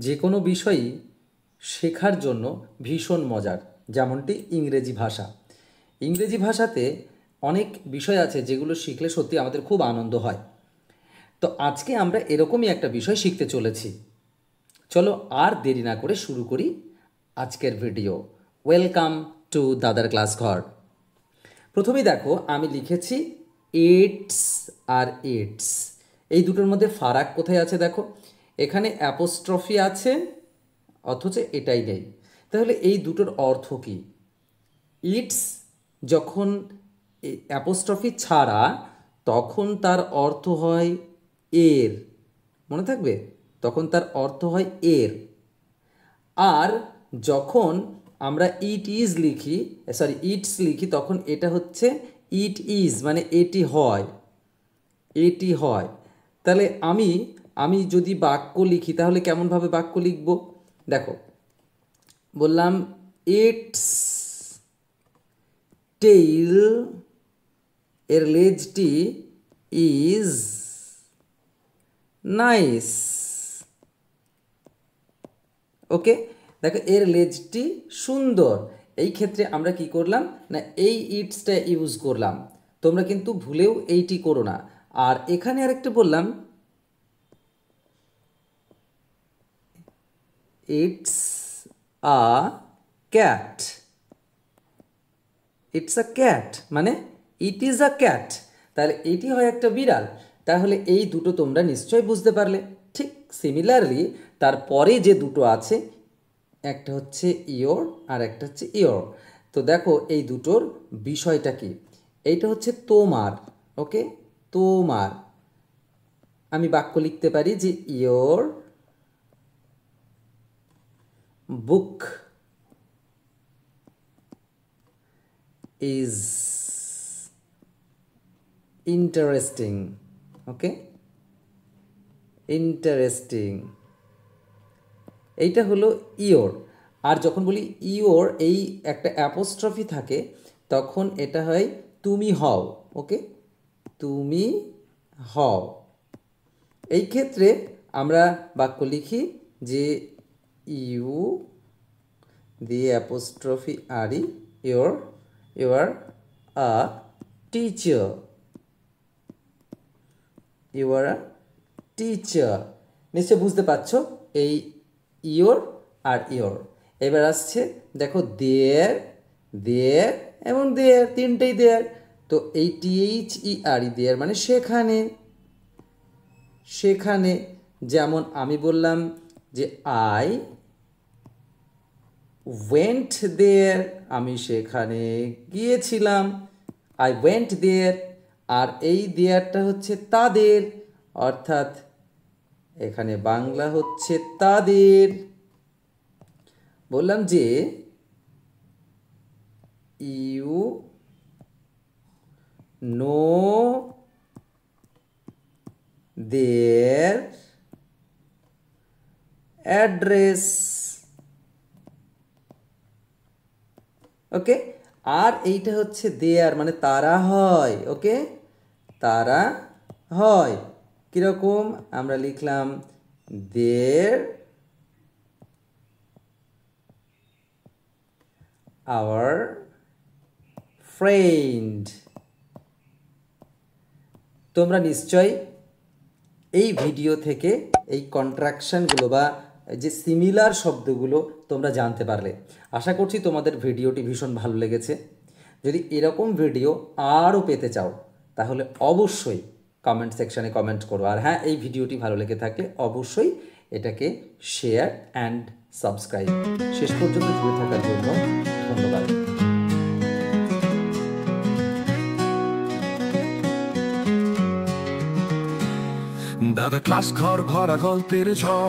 যে কোনো বিষয়ই শেখার জন্য ভীষণ মজার, যেমনটি ইংরেজি ভাষা। ইংরেজি ভাষাতে অনেক বিষয় আছে যেগুলো শিখলে সত্যি আমাদের খুব আনন্দ হয়। তো আজকে আমরা এরকমই একটা বিষয় শিখতে চলেছি। চলো আর দেরি না করে শুরু করি আজকের ভিডিও। ওয়েলকাম টু দাদার ক্লাস ঘর। প্রথমেই দেখো আমি লিখেছি ইটস আর ইটস, এই দুটোর মধ্যে ফারাক কোথায় আছে দেখো। এখানে অ্যাপোস্ট্রফি আছে অথচ এটাই নেই। তাহলে এই দুটোর অর্থ কী? ইটস যখন অ্যাপোস্ট্রফি ছাড়া তখন তার অর্থ হয় এর, মনে থাকবে, তখন তার অর্থ হয় এর। আর যখন আমরা ইটস লিখি তখন এটা হচ্ছে ইট ইজ, মানে এটি হয়, এটি হয়। তাহলে আমি যদি বাক্য লিখি তাহলে কেমনভাবে বাক্য লিখব দেখো। বললাম ইটস টেইল, এর লেজটি ইজ নাইস। ওকে, দেখো এর লেজটি সুন্দর। এই ক্ষেত্রে আমরা কি করলাম না, এই ইটসটা ইউজ করলাম। তোমরা কিন্তু ভুলেও এইটি করো না। আর এখানে আরেকটা বললাম it's a cat, it's a cat মানে ইট ইজ আ ক্যাট, তাহলে এটি হয় একটা বিড়াল। তাহলে এই দুটো তোমরা নিশ্চয়ই বুঝতে পারলে। ঠিক সিমিলারলি তারপরে যে দুটো আছে, একটা হচ্ছে ইয়োর আর একটা হচ্ছে ইয়োর। তো দেখো এই দুটোর বিষয়টা কি, এইটা হচ্ছে তোমার। ওকে, তোমার। আমি বাক্য লিখতে পারি যে your book is interesting. Okay, interesting, এইটা হলো ইয়োর। আর যখন বলি ইয়োর, এই একটা অ্যাপোস্ট্রফি থাকে, তখন এটা হয় তুমি হও। ওকে, তুমি হও। এই ক্ষেত্রে আমরা বাক্য লিখি যে ইউ দিয়ে অ্যাপোস্ট্রফি আর E, your, you are a teacher, you are a teacher. নিশ্চয় বুঝতে পারছো এই ইয়োর আর ইয়োর। এবার আসছে দেখো দেয়ার, দেয়ার এবং দেয়ার, তিনটেই দেয়ার। তো এই THER দেয়ার মানে সেখানে, সেখানে। যেমন আমি বললাম যে আই ওয়েন্ট দেয়ার, আমি সেখানে গিয়েছিলাম, আই ওয়েন্ট দেয়ার। আর এই দেয়ারটা হচ্ছে তাদের, অর্থাৎ এখানে বাংলা হচ্ছে তাদের। বললাম যে ইউ নো দেয়ার অ্যাড্রেস। ওকে, আর এইটা হচ্ছে দেয়ার মানে তারা হয়। ওকে, তারা হয়। কীরকম আমরা লিখলাম দেয়ার আওয়ার ফ্রেন্ড। তোমরা নিশ্চয় এই ভিডিও থেকে এই কন্ট্রাকশনগুলো বা যে সিমিলার শব্দগুলো তোমরা জানতে পারলে। আশা করছি তোমাদের ভিডিওটি ভীষণ ভালো লেগেছে। যদি এরকম ভিডিও আরও পেতে চাও তাহলে অবশ্যই কমেন্ট সেকশানে কমেন্ট করো। আর হ্যাঁ, এই ভিডিওটি ভালো লেগে থাকলে অবশ্যই এটাকে শেয়ার অ্যান্ড সাবস্ক্রাইব। শেষ পর্যন্ত জুড়ে থাকার জন্য ধন্যবাদ। দাদা ক্লাস ঘর ভরা গল্পের ঝড়।